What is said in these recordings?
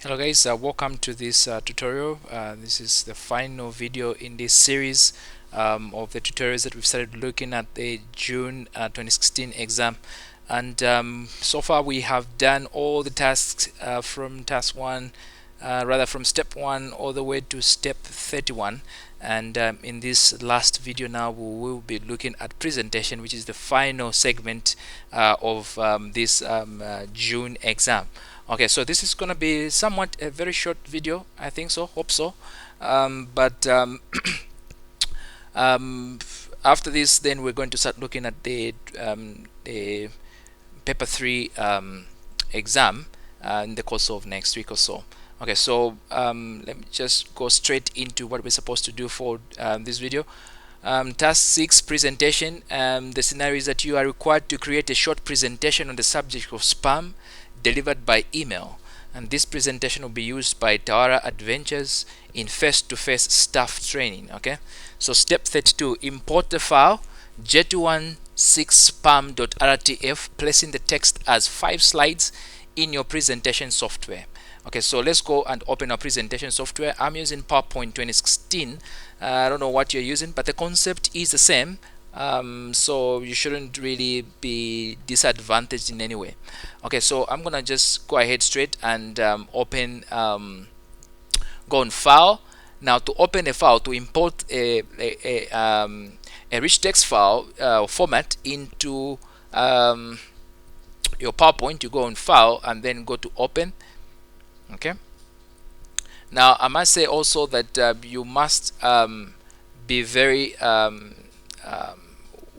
Hello guys, welcome to this tutorial. This is the final video in this series of the tutorials that we've started looking at the June 2016 exam. And so far we have done all the tasks from task 1, from step 1 all the way to step 31. And in this last video now we will be looking at presentation, which is the final segment of this June exam. Okay, so this is gonna be somewhat a very short video, I think so, hope so. But after this, then we're going to start looking at the paper 3 exam in the course of next week or so. Okay, so let me just go straight into what we're supposed to do for this video. Task 6, presentation. The scenario is that you are required to create a short presentation on the subject of spam delivered by email, and this presentation will be used by Tawara Adventures in face-to-face staff training. Okay, so step 32, import the file j216spam.rtf, placing the text as 5 slides in your presentation software. Okay, so let's go and open our presentation software. I'm using PowerPoint 2016. I don't know what you're using, but the concept is the same. So you shouldn't really be disadvantaged in any way. Okay, so I'm gonna just go ahead straight and open go on file. Now to open a file, to import a rich text file format into your PowerPoint, you go on file and then go to open. Okay, now I must say also that you must be very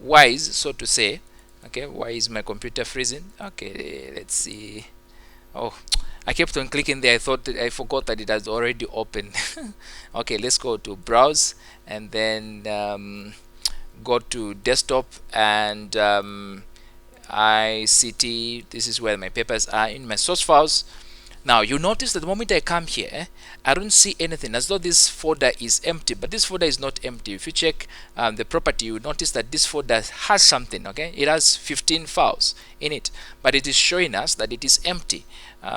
wise, so to say. Okay, why is my computer freezing? Okay, let's see. Oh, I kept on clicking there. I thought that I forgot that it has already opened. Okay, let's go to browse and then go to desktop and ICT. This is where my papers are in my source files. Now you notice that the moment I come here, I don't see anything, as though this folder is empty, but this folder is not empty. If you check the property, you notice that this folder has something. Okay, it has 15 files in it, but it is showing us that it is empty.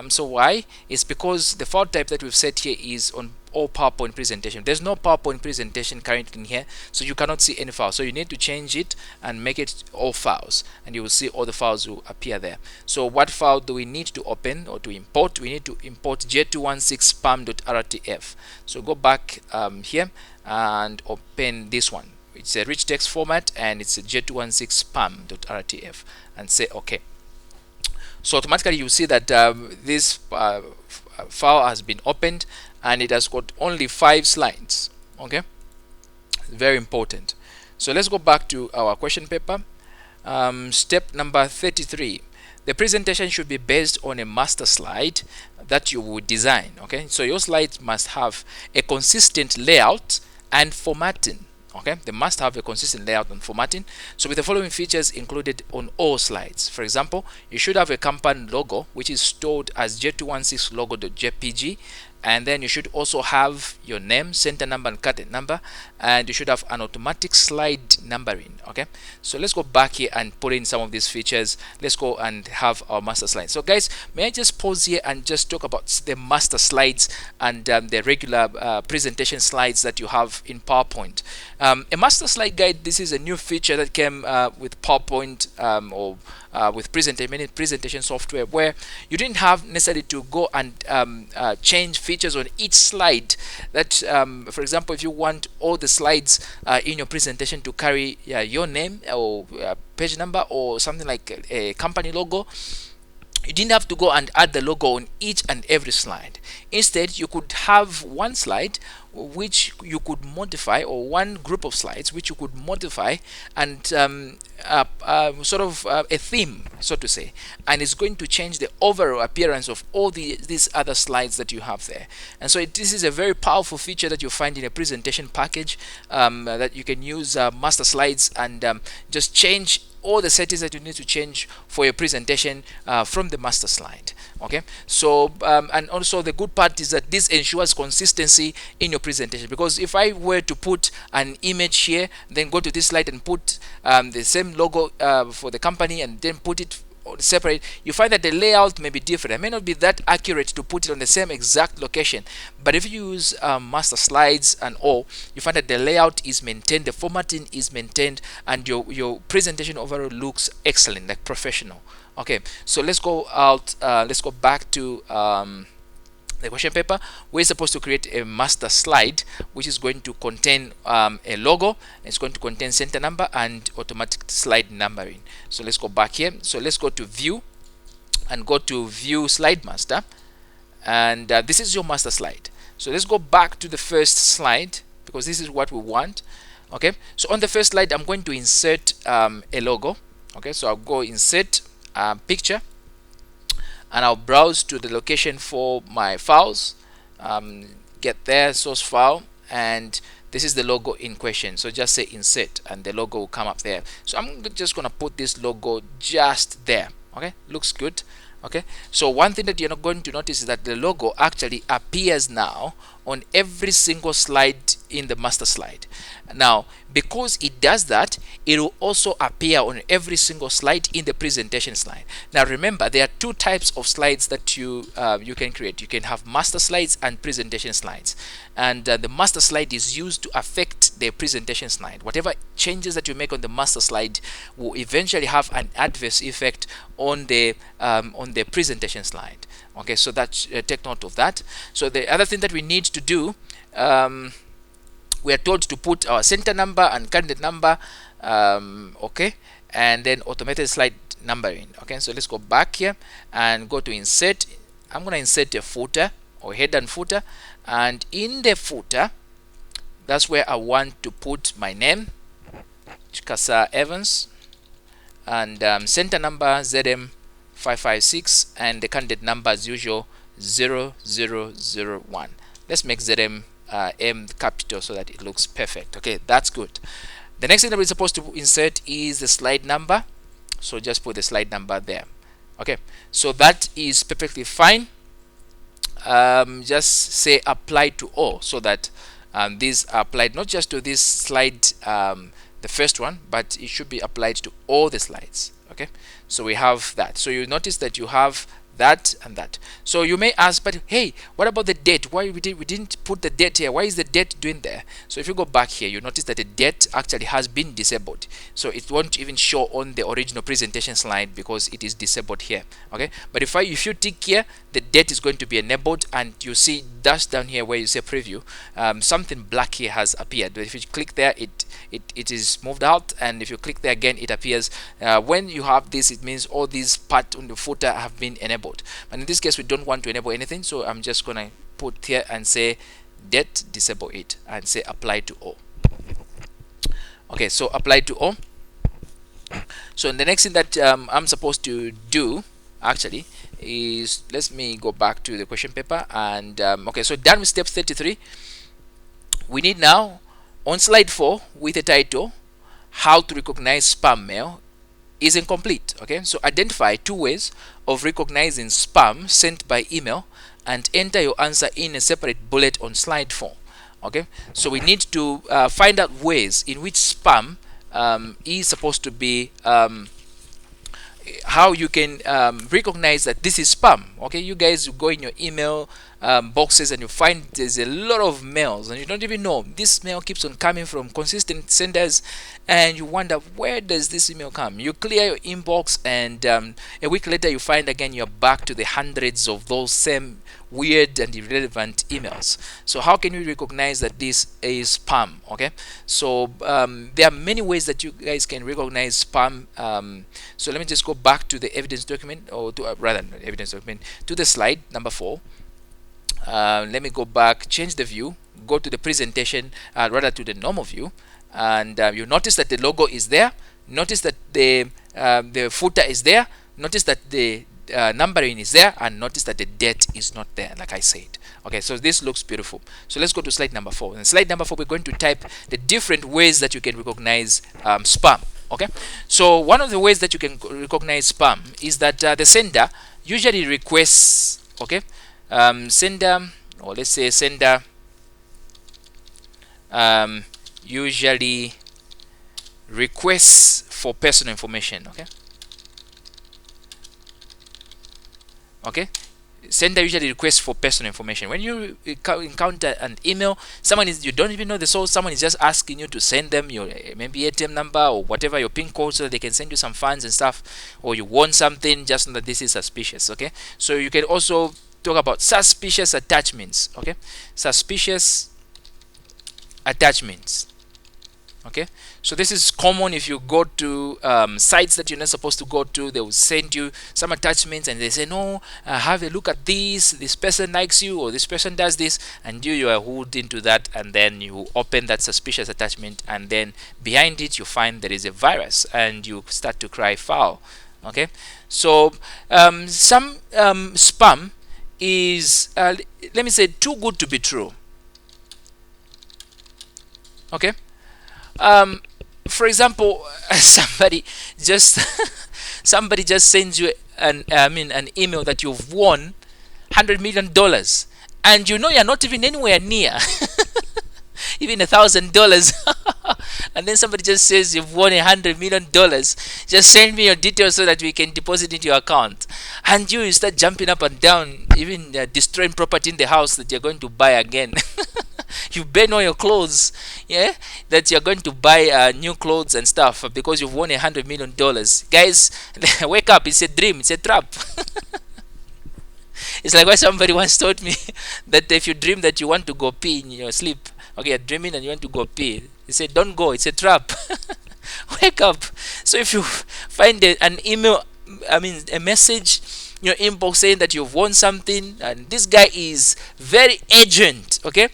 So why? It's because the file type that we've set here is on all PowerPoint presentation. There's no PowerPoint presentation currently in here, so you cannot see any file. So you need to change it and make it all files, and you will see all the files will appear there. So what file do we need to open or to import? We need to import j216spam.rtf. So go back here and open this one. It's a rich text format and it's a j216spam.rtf, and say OK. So automatically you see that this file has been opened and it has got only 5 slides. Okay, very important. So let's go back to our question paper. Step number 33, the presentation should be based on a master slide that you would design. Okay, so your slides must have a consistent layout and formatting. Okay, they must have a consistent layout and formatting. So with the following features included on all slides. For example, you should have a company logo which is stored as j216 logo.jpg, and then you should also have your name, center number and current number, and you should have an automatic slide numbering. Okay, so let's go back here and put in some of these features. Let's go and have our master slide. So guys, may I just pause here and just talk about the master slides and the regular presentation slides that you have in PowerPoint. A master slide guide, this is a new feature that came with PowerPoint or with many presentation software, where you didn't have necessarily to go and change features on each slide. That for example, if you want all the slides in your presentation to carry your name or page number or something like a company logo, you didn't have to go and add the logo on each and every slide. Instead, you could have one slide which you could modify, or one group of slides which you could modify and sort of a theme, so to say, and it's going to change the overall appearance of all these other slides that you have there. And so this is a very powerful feature that you find in a presentation package, that you can use master slides and just change all the settings that you need to change for your presentation from the master slide. Okay, so and also the good part is that this ensures consistency in your presentation, because if I were to put an image here, then go to this slide and put the same logo for the company and then put it separate, you find that the layout may be different. It may not be that accurate to put it on the same exact location, but if you use master slides and all, you find that the layout is maintained, the formatting is maintained, and your presentation overall looks excellent, like professional. Okay, so let's go out, let's go back to the question paper. We're supposed to create a master slide which is going to contain a logo. It's going to contain center number and automatic slide numbering. So let's go back here. So let's go to view and go to view slide master, and this is your master slide. So let's go back to the first slide because this is what we want. Okay, so on the first slide I'm going to insert a logo. Okay, so I'll go insert picture, and I'll browse to the location for my files, get there, source file, and this is the logo in question. So just say insert and the logo will come up there. So I'm just gonna put this logo just there. Okay, looks good. Okay, so one thing that you're not going to notice is that the logo actually appears now on every single slide in the master slide. Now, because it does that, it will also appear on every single slide in the presentation slide. Now remember, there are two types of slides that you can create. You can have master slides and presentation slides, and the master slide is used to affect the presentation slide. Whatever changes that you make on the master slide will eventually have an adverse effect on the presentation slide. Okay, so that take note of that. So the other thing that we need to do, we are told to put our center number and candidate number, okay, and then automated slide numbering. Okay, so let's go back here and go to insert. I'm going to insert a footer or header and footer, and in the footer, that's where I want to put my name, Chikasa Evans, and center number ZM556, and the candidate number as usual 0001. Let's make ZM M capital so that it looks perfect. Okay, that's good. The next thing that we're supposed to insert is the slide number, so just put the slide number there. Okay, so that is perfectly fine. Just say apply to all, so that these are applied not just to this slide, the first one, but it should be applied to all the slides. Okay, so we have that. So you notice that you have that and that. So you may ask, but hey, what about the date? Why we didn't put the date here? Why is the date doing there? So if you go back here, you notice that the date actually has been disabled, so it won't even show on the original presentation slide because it is disabled here. Okay, but if you tick here, the date is going to be enabled, and you see dash down here where you say preview, something black here has appeared. But if you click there, it is moved out, and if you click there again, it appears. When you have this, it means all these parts on the footer have been enabled. But in this case, we don't want to enable anything, so I'm just gonna put here and say date, disable it, and say apply to all. Okay, so apply to all. So the next thing that I'm supposed to do actually is, let me go back to the question paper, and okay, so done with step 33. We need now on slide 4 with a title, how to recognize spam mail is incomplete. Okay, so identify 2 ways of recognizing spam sent by email and enter your answer in a separate bullet on slide 4. Okay, so we need to find out ways in which spam is supposed to be, how you can recognize that this is spam. Okay, you guys go in your email boxes and you find there's a lot of mails and you don't even know this mail keeps on coming from consistent senders, and you wonder, where does this email come? You clear your inbox, and a week later you find again you're back to the hundreds of those same weird and irrelevant emails. So how can you recognize that this is spam? Okay, so there are many ways that you guys can recognize spam. So let me just go back to the evidence document, or to rather not evidence document, to the slide number 4. Let me go back, change the view, go to the presentation, rather to the normal view, and you notice that the logo is there. Notice that the footer is there. Notice that the numbering is there, and notice that the date is not there, like I said. Okay, so this looks beautiful. So let's go to slide number 4. In slide number 4, we're going to type the different ways that you can recognize spam. Okay, so one of the ways that you can recognize spam is that the sender usually requests, okay, sender, or let's say sender usually requests for personal information. Okay, Okay, sender usually requests for personal information. When you encounter an email, someone is, you don't even know the source, someone is just asking you to send them your maybe ATM number or whatever, your PIN code, so that they can send you some funds and stuff, or you want something, just know that this is suspicious. Okay, so you can also talk about suspicious attachments. Okay, suspicious attachments. Okay, so this is common. If you go to sites that you're not supposed to go to, they will send you some attachments and they say, no, have a look at this person likes you, or this person does this, and you are hooked into that, and then you open that suspicious attachment, and then behind it you find there is a virus, and you start to cry foul. Okay, so some spam is let me say too good to be true. Okay, for example, somebody just somebody just sends you an email that you've won $100 million, and you know you're not even anywhere near even $1,000. And then somebody just says you've won $100 million, just send me your details so that we can deposit into your account. And you start jumping up and down, even destroying property in the house that you're going to buy again. You burn all your clothes, yeah, that you're going to buy new clothes and stuff because you've won $100 million. Guys, wake up, it's a dream, it's a trap. It's like what somebody once told me, that if you dream that you want to go pee in your sleep, okay, you're dreaming and you want to go pee, he said, don't go, it's a trap. Wake up. So if you find an email, a message in your inbox saying that you've won something, and this guy is very urgent, okay,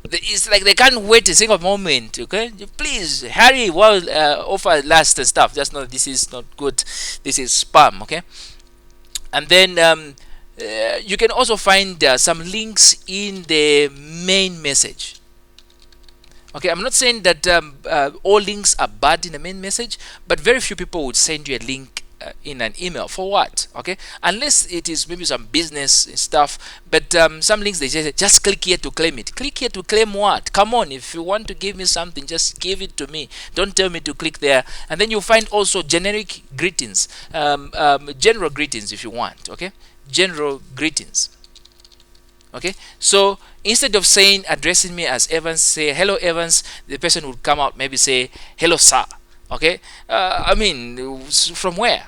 it's like they can't wait a single moment. Okay, please hurry while offer lasts and stuff. Just know this is not good, this is spam. Okay, and then you can also find some links in the main message. Okay, I'm not saying that all links are bad in the main message, but very few people would send you a link in an email. For what? Okay, unless it is maybe some business stuff. But some links, they say just click here to claim it. Click here to claim what? Come on, if you want to give me something, just give it to me. Don't tell me to click there. And then you'll find also generic greetings, general greetings if you want. Okay, general greetings. Okay, so instead of saying, addressing me as Evans, say hello Evans, the person would come out, maybe say hello sir. Okay, from where?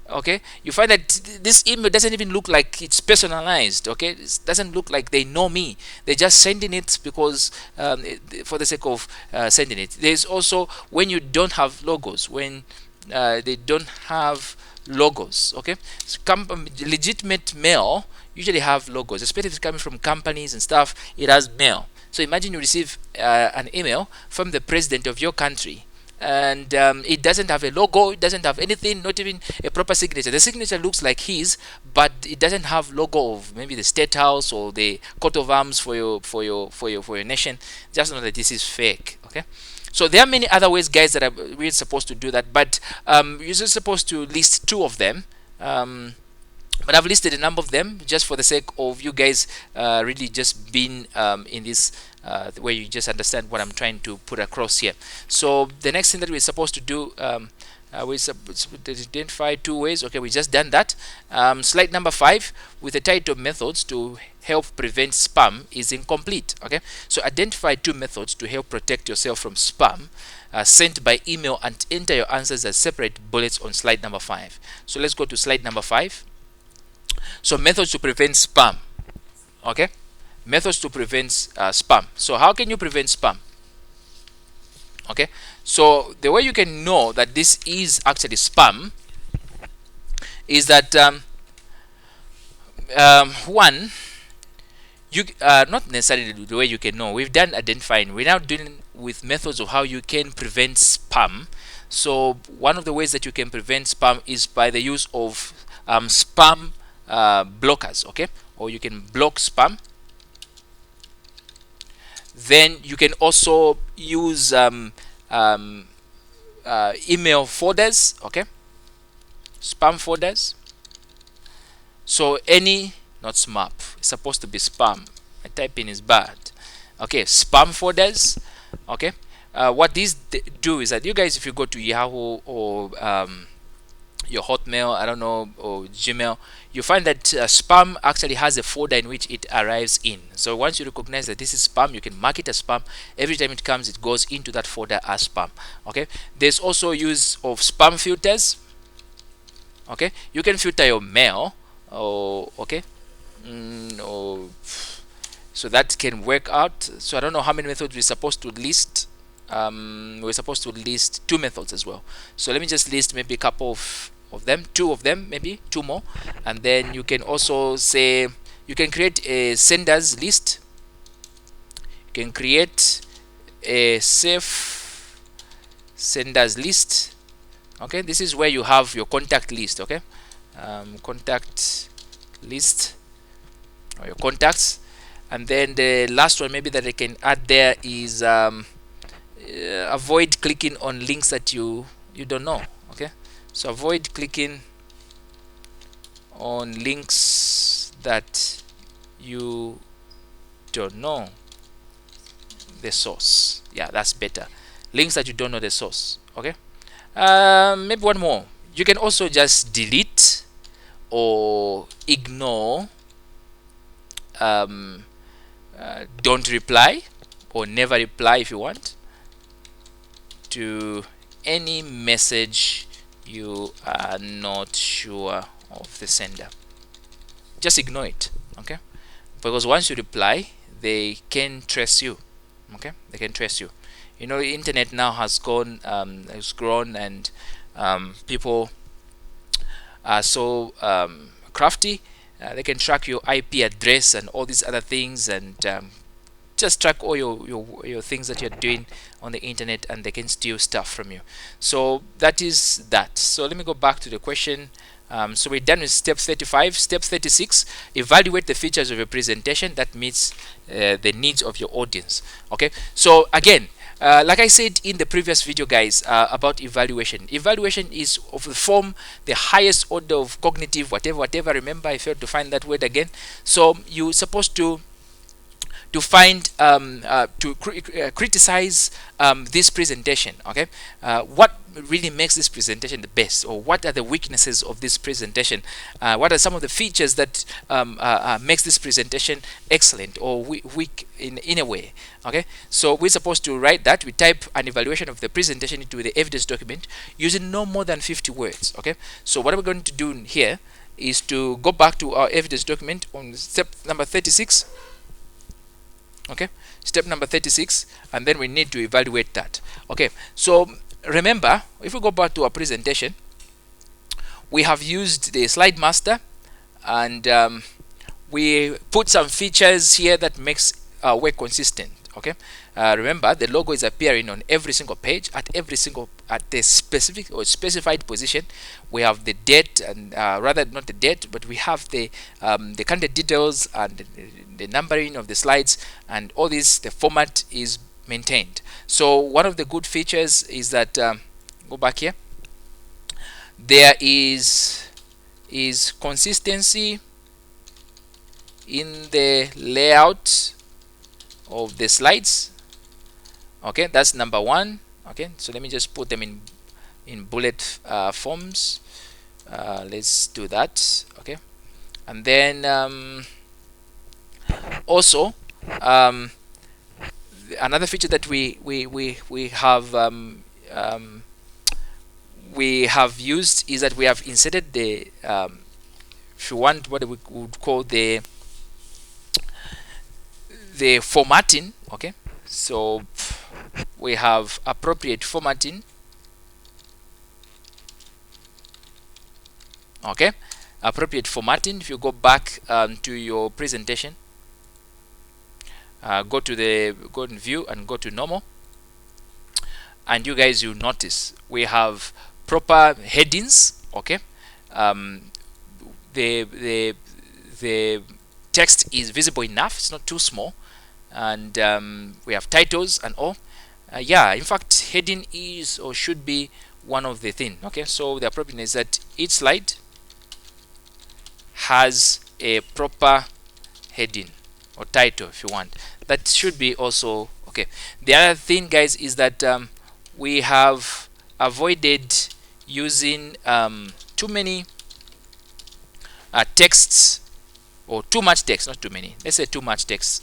Okay, you find that this email doesn't even look like it's personalized. Okay, it doesn't look like they know me. They're just sending it because for the sake of sending it. There's also when you don't have logos, when they don't have logos. Okay, so legitimate mail usually have logos, especially if it's coming from companies and stuff. It has mail. So imagine you receive an email from the president of your country, and it doesn't have a logo, it doesn't have anything, not even a proper signature. The signature looks like his, but it doesn't have logo of maybe the state house or the coat of arms for your nation. Just know that this is fake. Okay, so there are many other ways, guys, that we're supposed to do that, but you're just supposed to list two of them. But I've listed a number of them just for the sake of you guys really just being in this where you just understand what I'm trying to put across here. So the next thing that we're supposed to do, we identify two ways. Okay, we just done that. Slide number 5 with the title methods to help prevent spam is incomplete. Okay, so identify two methods to help protect yourself from spam sent by email, and enter your answers as separate bullets on slide number 5. So let's go to slide number 5. So methods to prevent spam. Okay, methods to prevent spam. So how can you prevent spam? Okay, so the way you can know that this is actually spam is that one, you not necessarily the way you can know. We've done identifying. We're now dealing with methods of how you can prevent spam. So one of the ways that you can prevent spam is by the use of spam blockers. Okay, or you can block spam. Then you can also use email folders. Okay, spam folders. So any, not SMAP, it's supposed to be spam. My typing is bad. Okay, spam folders. Okay, what these do is that you guys, if you go to Yahoo or your Hotmail, I don't know, or Gmail, you find that spam actually has a folder in which it arrives in. So once you recognize that this is spam, you can mark it as spam. Every time it comes, it goes into that folder as spam. Okay. There's also use of spam filters. Okay, you can filter your mail. Or okay, or so that can work out. So I don't know how many methods we're supposed to list. We're supposed to list 2 methods as well. So let me just list maybe a couple of them, 2 of them, maybe 2 more, and then you can also say you can create a senders list. You can create a safe senders list. Okay, this is where you have your contact list. Okay, contact list, or your contacts. And then the last one maybe that I can add there is avoid clicking on links that you don't know. Okay, so avoid clicking on links that you don't know the source. Yeah, that's better. Links that you don't know the source. Okay, maybe one more. You can also just delete or ignore don't reply or never reply if you want to any message you are not sure of the sender. Just ignore it. Okay, because once you reply, they can trace you. Okay, they can trace you. You know, the internet now has grown, and people are so crafty. They can track your IP address and all these other things, and just track all your things that you're doing on the internet, and they can steal stuff from you. So that is that. So let me go back to the question. So we're done with step 35. Step 36, evaluate the features of your presentation that meets the needs of your audience. Okay, so again, like I said in the previous video, guys, about evaluation. Evaluation is of the form, the highest order of cognitive, whatever. Remember, I failed to find that word again. So you're supposed to find criticize this presentation. Okay, what really makes this presentation the best, or what are the weaknesses of this presentation? What are some of the features that makes this presentation excellent or weak in a way? Okay, so we're supposed to write that. We type an evaluation of the presentation into the evidence document using no more than 50 words. Okay, so what we're going to do here is to go back to our evidence document on step number 36. Okay, step number 36, and then we need to evaluate that. Okay, so remember, if we go back to our presentation, we have used the slide master, and we put some features here that makes our work consistent. Okay, remember, the logo is appearing on every single page at the specific or specified position. We have the date, and rather not the date, but we have the content details and the numbering of the slides, and all this, the format is maintained. So one of the good features is that go back here, there is consistency in the layout of the slides. Okay, that's number 1. Okay, so let me just put them in bullet forms. Let's do that. Okay, and then also another feature that we have used is that we have inserted the if you want, what we would call the formatting. Okay, so we have appropriate formatting. Okay, appropriate formatting. If you go back to your presentation, go in view and go to normal, and you guys, you notice we have proper headings. Okay, the text is visible enough, it's not too small, and we have titles and all. Yeah, in fact, heading is or should be one of the things. Okay, so the appropriateness is that each slide has a proper heading or title, if you want. That should be also okay. The other thing, guys, is that we have avoided using too many texts, or too much text, not too many, let's say too much text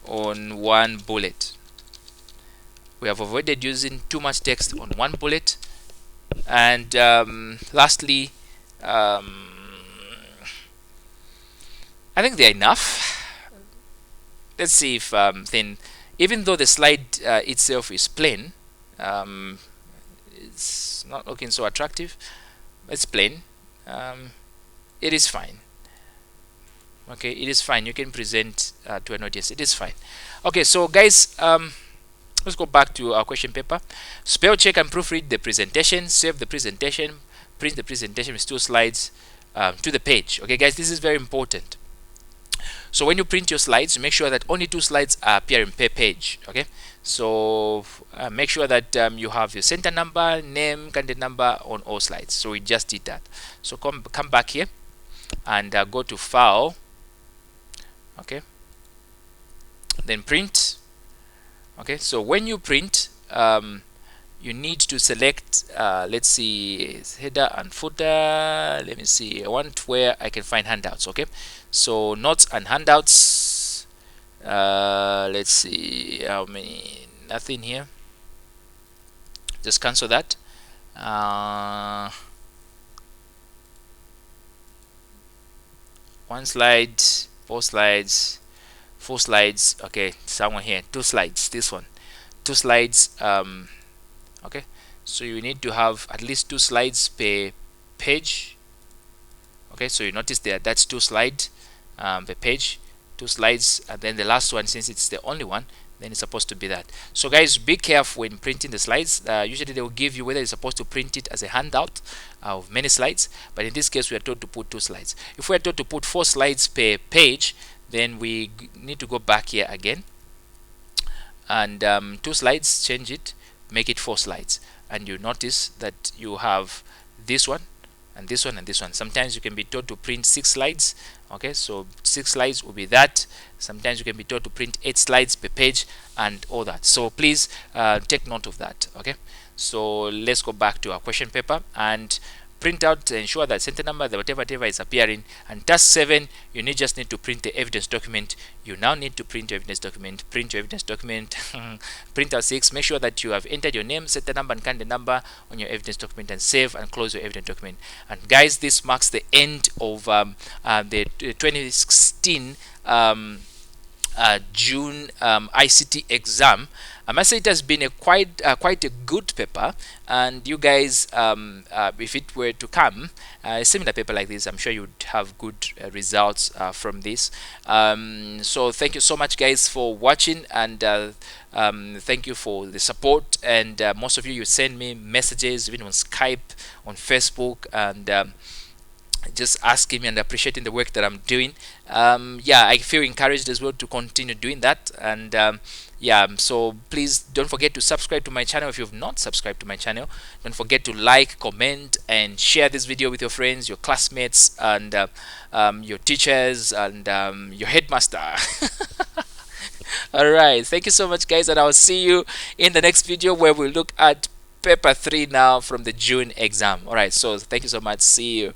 on one bullet. We have avoided using too much text on one bullet. And lastly, I think they're enough. Let's see if then, even though the slide itself is plain, it's not looking so attractive. It's plain. It is fine. Okay, it is fine. You can present to an audience. It is fine. Okay, so guys, let's go back to our question paper. Spell check and proofread the presentation. Save the presentation. Print the presentation with 2 slides to the page. Okay, guys, this is very important. So when you print your slides, make sure that only 2 slides are appearing per page. Okay, so make sure that you have your center number, name, content number on all slides. So we just did that. So come back here and go to File. Okay, then Print. Okay, so when you print, you need to select let's see, header and footer. Let me see, I want where I can find handouts. Okay, so notes and handouts, let's see how many. Nothing here, just cancel that. 1 slide, 4 slides, 4 slides. Okay, somewhere here, 2 slides, this one, 2 slides. Okay, so you need to have at least 2 slides per page. Okay, so you notice there, that's 2 slides per page, 2 slides, and then the last one, since it's the only one, then it's supposed to be that. So guys, be careful when printing the slides. Usually they will give you whether you're supposed to print it as a handout of many slides, but in this case we are told to put 2 slides. If we are told to put 4 slides per page, then we need to go back here again, and 2 slides, change it, make it 4 slides, and you notice that you have this one and this one and this one. Sometimes you can be told to print 6 slides. Okay, so 6 slides will be that. Sometimes you can be told to print 8 slides per page and all that. So please take note of that. Okay, so let's go back to our question paper and print out, ensure that center number, the whatever is appearing. And task 7, you just need to print the evidence document. You now need to print your evidence document. Print your evidence document. Print out 6. Make sure that you have entered your name, center number, and content number on your evidence document, and save and close your evidence document. And guys, this marks the end of the 2016 June ICT exam. I must say it has been a quite a good paper, and you guys, if it were to come a similar paper like this, I'm sure you'd have good results from this. So thank you so much guys for watching, and thank you for the support. And most of you send me messages even on Skype, on Facebook, and just asking me and appreciating the work that I'm doing. Yeah, I feel encouraged as well to continue doing that. And yeah, so please don't forget to subscribe to my channel if you've not subscribed to my channel. Don't forget to like, comment, and share this video with your friends, your classmates, and your teachers, and your headmaster. Alright, thank you so much guys, and I'll see you in the next video where we'll look at paper 3 now from the June exam. Alright, so thank you so much. See you.